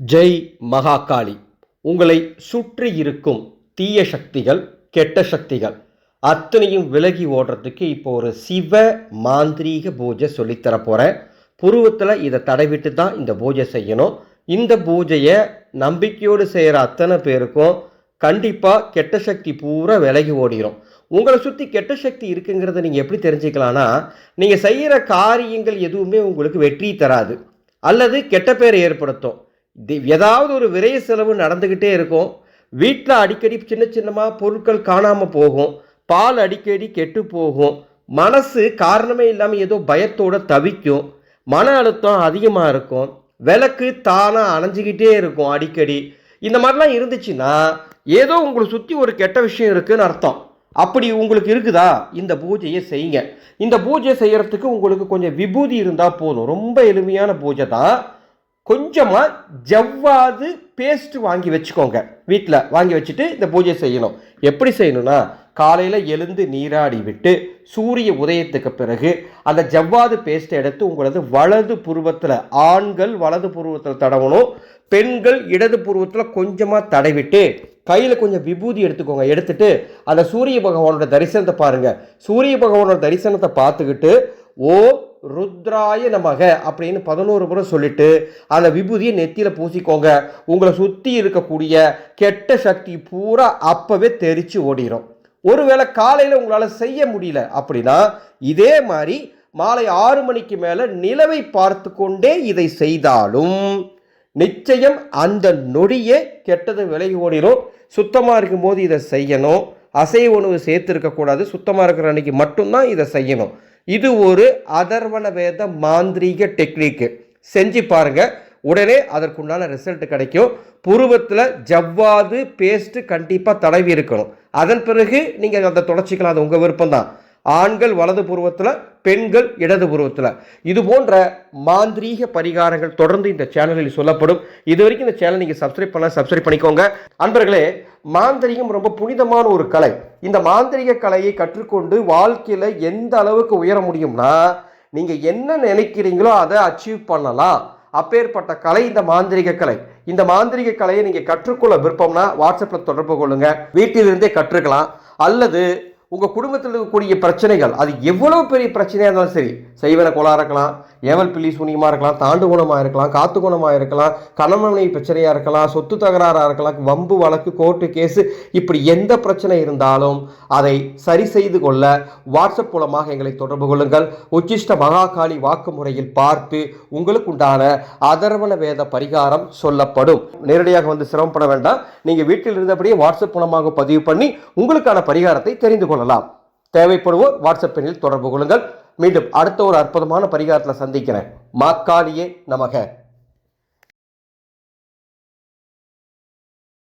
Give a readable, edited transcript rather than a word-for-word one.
ஜெய் மகாகாளி. உங்களை சுற்றி இருக்கும் தீய சக்திகள், கெட்ட சக்திகள் அத்தனையும் விலகி ஓடுறதுக்கு இப்போ ஒரு சிவ மாந்திரீக பூஜை சொல்லித்தர போகிறேன். புருவத்தில் இதை தடவிட்டு தான் இந்த பூஜை செய்யணும். இந்த பூஜையை நம்பிக்கையோடு செய்கிற அத்தனை பேருக்கும் கண்டிப்பாக கெட்ட சக்தி பூரா விலகி ஓடிடும். உங்களை சுற்றி கெட்ட சக்தி இருக்குங்கிறத நீங்கள் எப்படி தெரிஞ்சுக்கலான்னா, நீங்கள் செய்கிற காரியங்கள் எதுவுமே உங்களுக்கு வெற்றி தராது அல்லது கெட்ட பேர் ஏற்படுத்தும். ஏதாவது ஒரு விரைய செலவு நடந்துக்கிட்டே இருக்கும். வீட்டில் அடிக்கடி சின்ன சின்னமாக பொருட்கள் காணாமல் போகும். பால் அடிக்கடி கெட்டு போகும். மனசு காரணமே இல்லாமல் ஏதோ பயத்தோடு தவிக்கும். மன அழுத்தம் அதிகமாக இருக்கும். விளக்கு தானாக அணைஞ்சிக்கிட்டே இருக்கும் அடிக்கடி. இந்த மாதிரிலாம் இருந்துச்சுன்னா ஏதோ உங்களை சுற்றி ஒரு கெட்ட விஷயம் இருக்குதுன்னு அர்த்தம். அப்படி உங்களுக்கு இருக்குதா, இந்த பூஜையை செய்யுங்க. இந்த பூஜை செய்கிறதுக்கு உங்களுக்கு கொஞ்சம் விபூதி இருந்தால் போதும். ரொம்ப எளிமையான பூஜை தான். கொஞ்சமாக ஜவ்வாது பேஸ்ட் வாங்கி வச்சுக்கோங்க. வீட்டில் வாங்கி வச்சுட்டு இந்த பூஜை செய்யணும். எப்படி செய்யணும்னா, காலையில் எழுந்து நீராடி விட்டு சூரிய உதயத்துக்கு பிறகு அந்த ஜவ்வாது பேஸ்ட்டை எடுத்து உங்களது வலது புருவத்தில், ஆண்கள் வலது புருவத்தில் தடவணும், பெண்கள் இடது புருவத்தில் கொஞ்சமாக தடவிட்டு கையில் கொஞ்சம் விபூதி எடுத்துக்கோங்க. எடுத்துட்டு அந்த சூரிய பகவானோட தரிசனத்தை பாருங்கள். சூரிய பகவானோட தரிசனத்தை பார்த்துக்கிட்டு ஓம் ருத்ராய நமக அப்படின்னு 11 முறை சொல்லிட்டு அந்த விபூதியை நெத்தியில் பூசிக்கோங்க. உங்களை சுற்றி இருக்கக்கூடிய கெட்ட சக்தி பூரா அப்பவே தெரிச்சு ஓடிடும். ஒருவேளை காலையில் உங்களால் செய்ய முடியல அப்படின்னா இதே மாதிரி மாலை 6 மணிக்கு மேலே நிலவை பார்த்து கொண்டே இதை செய்தாலும் நிச்சயம் அந்த நொடியே கெட்டது விலகி ஓடிடும். சுத்தமாக இருக்கும்போது இதை செய்யணும். அசைவ உணவு சேர்த்து இருக்கக்கூடாது. சுத்தமாக இருக்கிற அன்னைக்கு மட்டும்தான் இதை செய்யணும். இது ஒரு அதர்வண வேத மாந்திரீக டெக்னிக்கு. செஞ்சு பாருங்க, உடனே அதற்குண்டான ரிசல்ட் கிடைக்கும். புருவத்தில் ஜவ்வாது பேஸ்ட்டு கண்டிப்பாக தடவி இருக்கணும். அதன் பிறகு நீங்கள் அதை தொடச்சிக்கலாம். அது உங்கள் விருப்பம் தான். ஆண்கள் வலது புருவத்தில், பெண்கள் இடது புருவத்தில். இது போன்ற மாந்திரீக பரிகாரங்கள் தொடர்ந்து இந்த சேனலில் சொல்லப்படும். இது வரைக்கும் இந்த சேனல் நீங்கள் சப்ஸ்கிரைப் பண்ணிக்கோங்க. அன்பர்களே, மாந்திரிகம் ரொம்ப புனிதமான ஒரு கலை. இந்த மாந்திரிக கலையை கற்றுக்கொண்டு வாழ்க்கையில் எந்த அளவுக்கு உயர முடியும்னா, நீங்கள் என்ன நினைக்கிறீங்களோ அதை அச்சீவ் பண்ணலாம். அப்பேற்பட்ட கலை இந்த மாந்திரிக கலை. இந்த மாந்திரிக கலையை நீங்கள் கற்றுக்கொள்ள விருப்பம்னா வாட்ஸ்அப்பில் தொடர்பு கொள்ளுங்கள். வீட்டிலிருந்தே கற்றுக்கலாம். அல்லது உங்கள் குடும்பத்தில் இருக்கக்கூடிய பிரச்சனைகள், அது எவ்வளோ பெரிய பிரச்சனையாக இருந்தாலும் சரி, செய்வன கோளாக இருக்கலாம், ஏவல் பில்லி சூனியமாக இருக்கலாம், தாண்டு குணமாக இருக்கலாம், காத்து குணமாக இருக்கலாம், கணவனை பிரச்சனையாக இருக்கலாம், சொத்து தகராறாக இருக்கலாம், வம்பு வழக்கு, கோர்ட்டு கேஸு, இப்படி எந்த பிரச்சனை இருந்தாலும் அதை சரி செய்து கொள்ள வாட்ஸ்அப் மூலமாக எங்களை தொடர்பு கொள்ளுங்கள். உச்சிஷ்ட மகாகாளி வாக்கு முறையில் பார்த்து உங்களுக்கு உண்டான அதர்வண வேத பரிகாரம் சொல்லப்படும். நேரடியாக வந்து சிரமப்பட வேண்டாம். நீங்கள் வீட்டில் இருந்தபடியே வாட்ஸ்அப் மூலமாக பதிவு பண்ணி உங்களுக்கான பரிகாரத்தை தெரிந்து கொள்ளலாம். தேவைப்படுவோர் வாட்ஸ்அப் எண்ணில் தொடர்பு கொள்ளுங்கள். மீண்டும் அடுத்த ஒரு அற்புதமான பரிகாரத்தில் சந்திக்கிறேன். மாக்காளியே நமக.